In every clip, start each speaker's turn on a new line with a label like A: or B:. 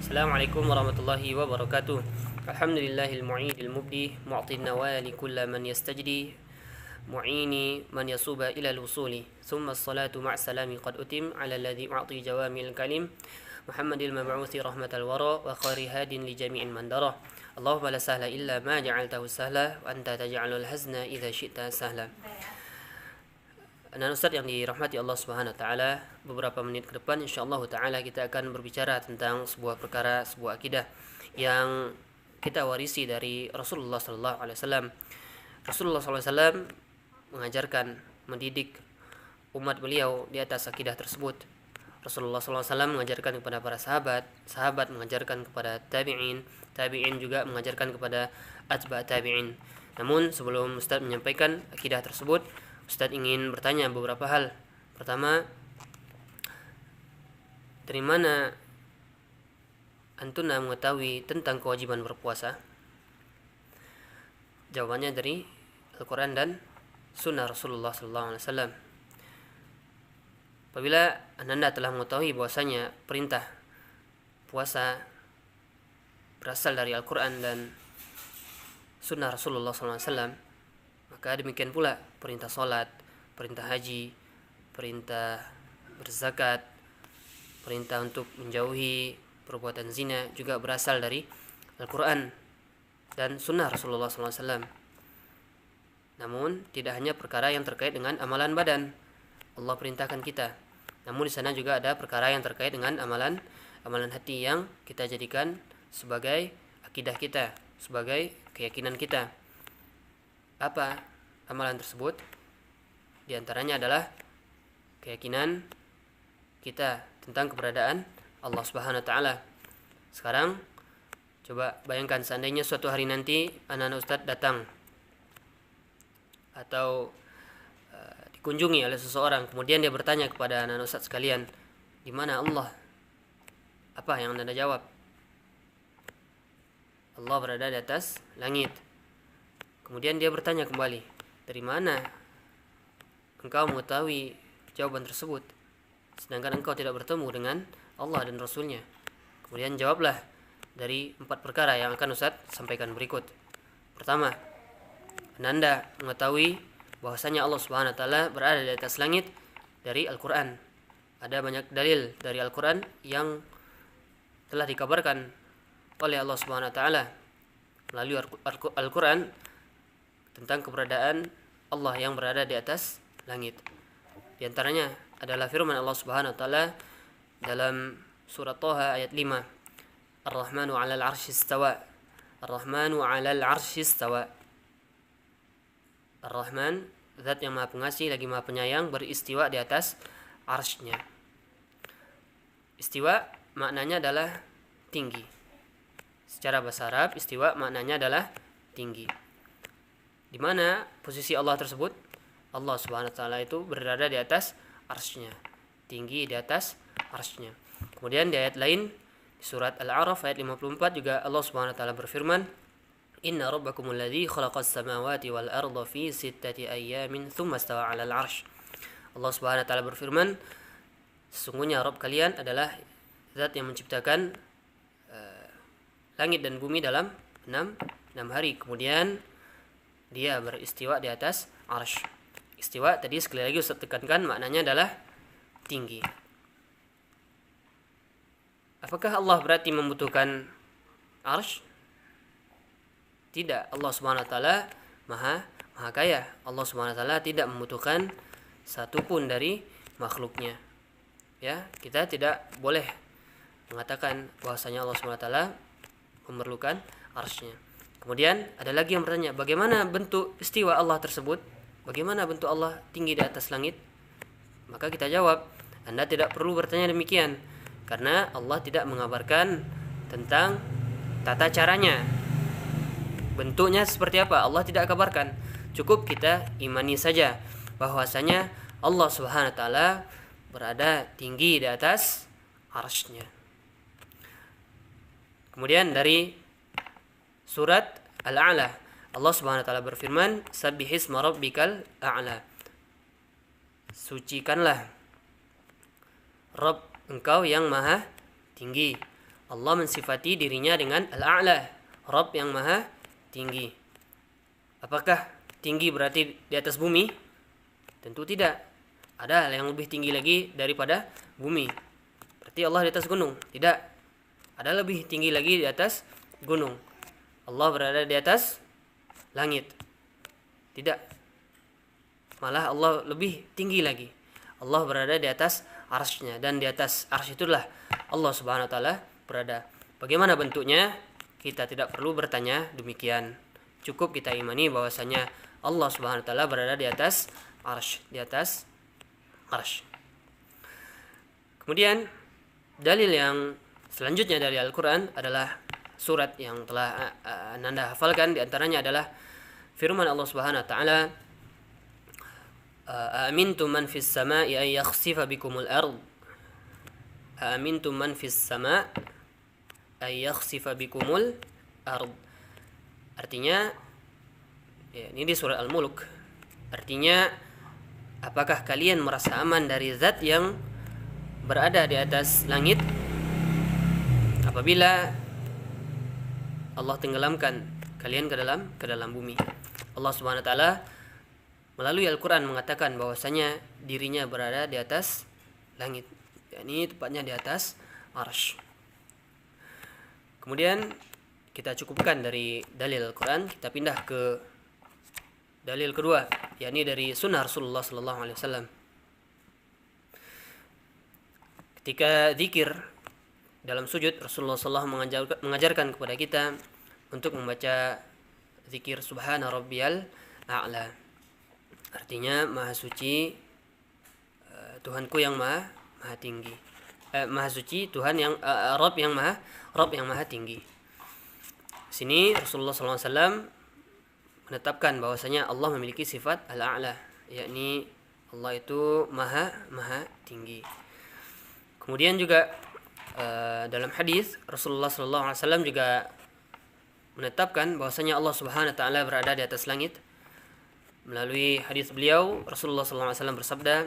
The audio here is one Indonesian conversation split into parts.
A: Assalamualaikum warahmatullahi wabarakatuh. Alhamdulillahil mu'idil mubdi mu'ti nawali kulla man yastajdi mu'ini man yasuba ila al-usuli thumma as-salatu ma'a salami qad utim ala alladhi u'ti jawamil kalim Muhammadil mab'uthi rahmatal wara wa khari hadin li jami'in man dara. Allahumma la sahla illa ma ja'altahu sahla wa anta taj'alul hazna idza syi'ta sahla. Anak Ustaz yang dirahmati Allah Subhanahu wa taala, beberapa menit ke depan insyaallah taala kita akan berbicara tentang sebuah perkara, sebuah akidah yang kita warisi dari Rasulullah sallallahu alaihi wasallam. Rasulullah sallallahu alaihi wasallam mengajarkan, mendidik umat beliau di atas akidah tersebut. Rasulullah sallallahu alaihi wasallam mengajarkan kepada para sahabat, sahabat mengajarkan kepada tabi'in, tabi'in juga mengajarkan kepada atba' tabi'in. Namun sebelum Ustaz menyampaikan akidah tersebut, Ustaz ingin bertanya beberapa hal. Pertama, dari mana antuna mengetahui tentang kewajiban berpuasa? Jawabannya dari Al-Quran dan Sunnah Rasulullah SAW. Apabila anda telah mengetahui bahwasanya perintah puasa berasal dari Al-Quran dan Sunnah Rasulullah SAW, maka demikian pula perintah salat, perintah haji, perintah berzakat, perintah untuk menjauhi perbuatan zina juga berasal dari Al-Quran dan Sunnah Rasulullah SAW. Namun tidak hanya perkara yang terkait dengan amalan badan Allah perintahkan kita, namun di sana juga ada perkara yang terkait dengan amalan hati yang kita jadikan sebagai akidah kita, sebagai keyakinan kita. Apa amalan tersebut? Di antaranya adalah keyakinan kita tentang keberadaan Allah Subhanahu wa taala. Sekarang coba bayangkan seandainya suatu hari nanti anak-anak Ustadz datang atau dikunjungi oleh seseorang, kemudian dia bertanya kepada anak-anak Ustadz sekalian, di mana Allah? Apa yang Anda jawab? Allah berada di atas langit. Kemudian dia bertanya kembali, dari mana engkau mengetahui jawaban tersebut, sedangkan engkau tidak bertemu dengan Allah dan Rasulnya? Kemudian jawablah dari 4 perkara yang akan Ustaz sampaikan berikut. Pertama, Anda mengetahui bahwasanya Allah Subhanahu wa taala berada di atas langit dari Al-Quran. Ada banyak dalil dari Al-Quran yang telah dikabarkan oleh Allah Subhanahu wa taala melalui Al-Quran tentang keberadaan Allah yang berada di atas langit. Di antaranya adalah firman Allah Subhanahu wa taala dalam surah Thaha ayat 5. Ar-Rahmanu 'alal 'arsy istawa. Ar-Rahmanu 'alal 'arsy istawa. Ar-Rahman, zat yang Maha Pengasih lagi Maha Penyayang, beristiwa di atas arsy-Nya. Istiwa maknanya adalah tinggi. Secara bahasa Arab, istiwa maknanya adalah tinggi. Di mana posisi Allah tersebut? Allah Subhanahu wa taala itu berada di atas arsy-Nya, tinggi di atas arsy-Nya. Kemudian di ayat lain di surat Al-A'raf ayat 54 juga Allah Subhanahu wa taala berfirman, Inna rabbakumul ladzi khalaqas samawati wal arda fi sittati ayyamin tsumma istawa 'alal 'arsy. Allah Subhanahu wa taala berfirman, sesungguhnya Rabb kalian adalah zat yang menciptakan langit dan bumi dalam 6 hari. Kemudian dia beristiwa di atas arsy. Istiwa tadi sekali lagi Ustaz tekankan maknanya adalah tinggi. Apakah Allah berarti membutuhkan arsy? Tidak, Allah Subhanahu wa taala maha kaya. Allah Subhanahu wa taala tidak membutuhkan satupun dari makhluknya. Ya, kita tidak boleh mengatakan bahwasanya Allah Subhanahu wa taala memerlukan arsy-Nya. Kemudian ada lagi yang bertanya, bagaimana bentuk istiwa Allah tersebut? Bagaimana bentuk Allah tinggi di atas langit? Maka kita jawab, Anda tidak perlu bertanya demikian, karena Allah tidak mengabarkan tentang tata caranya. Bentuknya seperti apa? Allah tidak kabarkan. Cukup kita imani saja bahwasanya Allah Subhanahu wa taala berada tinggi di atas arsy-Nya. Kemudian dari surat Al-A'la, Allah Subhanahu wa taala berfirman, Sabbihisma rabbikal a'la. Sucikanlah Rabb engkau yang maha tinggi. Allah mensifati dirinya dengan Al-A'la, Rabb yang maha tinggi. Apakah tinggi berarti di atas bumi? Tentu tidak. Ada hal yang lebih tinggi lagi daripada bumi. Berarti Allah di atas gunung? Tidak. Ada lebih tinggi lagi di atas gunung. Allah berada di atas langit? Tidak. Malah Allah lebih tinggi lagi. Allah berada di atas arsy-Nya, dan di atas arsy itulah Allah Subhanahu wa taala berada. Bagaimana bentuknya? Kita tidak perlu bertanya demikian. Cukup kita imani bahwasanya Allah Subhanahu wa taala berada di atas arsy, di atas arsy. Kemudian dalil yang selanjutnya dari Al-Qur'an adalah surat yang telah Anda hafalkan, di antaranya adalah firman Allah Subhanahu wa taala, "Amintum man fis sama'i ay yakhsifa bikumul ard." Amintum man fis sama' ay yakhsifa bikumul ard. Artinya, ya, ini di surah Al-Mulk. Artinya, apakah kalian merasa aman dari zat yang berada di atas langit apabila Allah tenggelamkan kalian ke dalam bumi? Allah Subhanahu wa taala melalui Al-Qur'an mengatakan bahwasanya dirinya berada di atas langit, yakni tepatnya di atas arsy. Kemudian kita cukupkan dari dalil Al-Qur'an, kita pindah ke dalil kedua, yakni dari sunnah Rasulullah sallallahu alaihi wasallam. Ketika zikir dalam sujud, Rasulullah sallallahu mengajarkan kepada kita untuk membaca zikir subhana rabbiyal a'la. Artinya maha suci Tuhanku yang maha tinggi. Maha suci Tuhan yang Rabb yang maha tinggi. Sini Rasulullah SAW menetapkan bahwasanya Allah memiliki sifat al-a'la, yakni Allah itu maha tinggi. Kemudian juga dalam hadis Rasulullah SAW juga menetapkan bahwasanya Allah Subhanahu wa taala berada di atas langit. Melalui hadis beliau, Rasulullah SAW bersabda,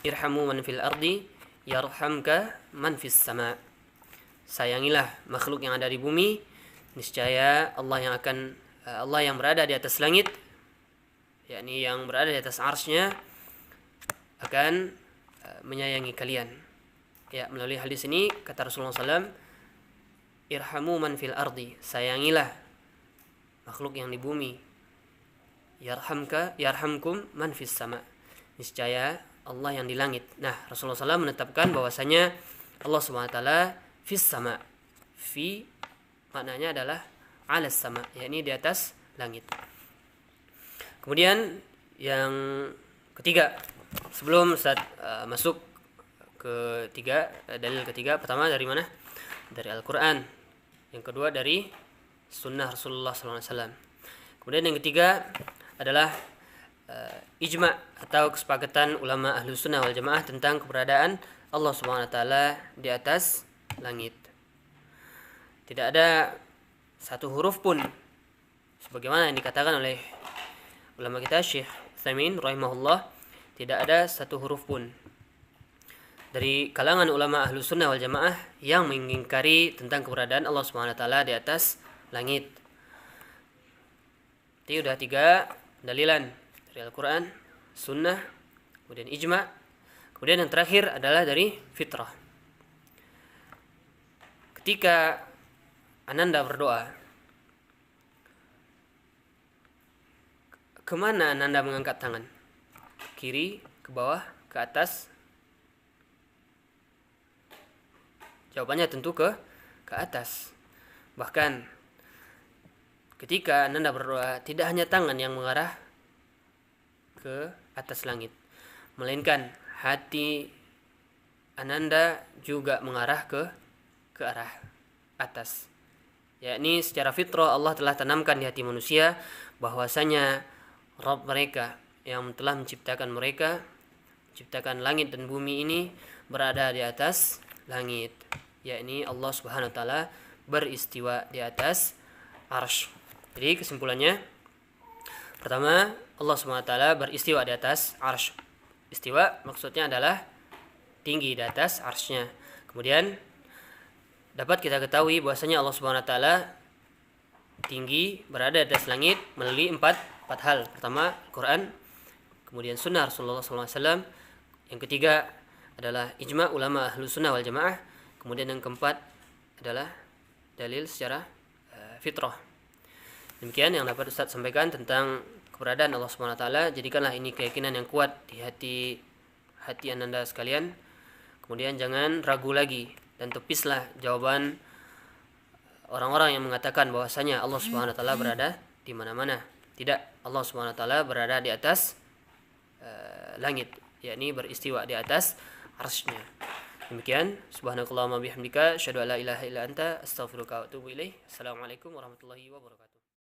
A: "Irhamu man fil ardi yarhamka man fis sama." Sayangilah makhluk yang ada di bumi, niscaya Allah yang berada di atas langit, yakni yang berada di atas arsy-Nya, akan menyayangi kalian. Ya, melalui hadis ini kata Rasulullah SAW, "Irhamu man fil ardi." Sayangilah makhluk yang di bumi. Yarhamkum man fis sama. Niscaya Allah yang di langit. Nah, Rasulullah SAW menetapkan bahwasanya Allah SWT fis sama. Fi maknanya adalah alas sama, yakni di atas langit. Kemudian yang ketiga, sebelum masuk ke dalil ketiga, pertama dari mana? Dari Al-Qur'an. Yang kedua dari sunnah Rasulullah SAW. Kemudian yang ketiga adalah ijma' atau kesepakatan ulama ahlu sunnah wal jamaah tentang keberadaan Allah Subhanahu wa taala di atas langit. Tidak ada satu huruf pun sebagaimana yang dikatakan oleh ulama kita Syekh Utsaimin rahimahullah, tidak ada satu huruf pun dari kalangan ulama ahlu sunnah wal jamaah yang mengingkari tentang keberadaan Allah Subhanahu wa taala di atas langit. Itu sudah 3 dalilan dari Al-Quran, sunnah, kemudian ijma', kemudian yang terakhir adalah dari fitrah. Ketika Ananda berdoa, kemana Ananda mengangkat tangan? Ke kiri, ke bawah, ke atas? Jawabannya tentu ke atas. Bahkan ketika Ananda berdoa, tidak hanya tangan yang mengarah ke atas langit, melainkan hati Ananda juga mengarah ke arah atas. Yakni secara fitrah Allah telah tanamkan di hati manusia bahwasanya Rabb mereka yang telah menciptakan mereka, menciptakan langit dan bumi ini, berada di atas langit. Yakni Allah Subhanahu wa taala beristiwa di atas arsy. Jadi kesimpulannya, pertama, Allah SWT beristiwa di atas arsy. Istiwa maksudnya adalah tinggi di atas arsy-Nya. Kemudian dapat kita ketahui bahwasanya Allah Subhanahu wa taala tinggi, berada di atas langit melalui empat hal. Pertama, Quran, kemudian sunnah Rasulullah SAW. Yang ketiga adalah ijma ulama ahlu sunnah wal jamaah. Kemudian yang keempat adalah dalil secara fitrah. Demikian yang dapat Ustaz sampaikan tentang keberadaan Allah Subhanahu wa taala. Jadikanlah ini keyakinan yang kuat di hati Anda sekalian. Kemudian jangan ragu lagi dan tepislah jawaban orang-orang yang mengatakan bahwasanya Allah Subhanahu wa taala berada di mana-mana. Tidak, Allah Subhanahu wa taala berada di atas langit, yakni beristiwa di atas arsy-Nya. Demikian, subhanakallahumma bihamdika asyhadu an la ilaha illa anta astaghfiruka wa atubu ilaik. Assalamualaikum warahmatullahi wabarakatuh.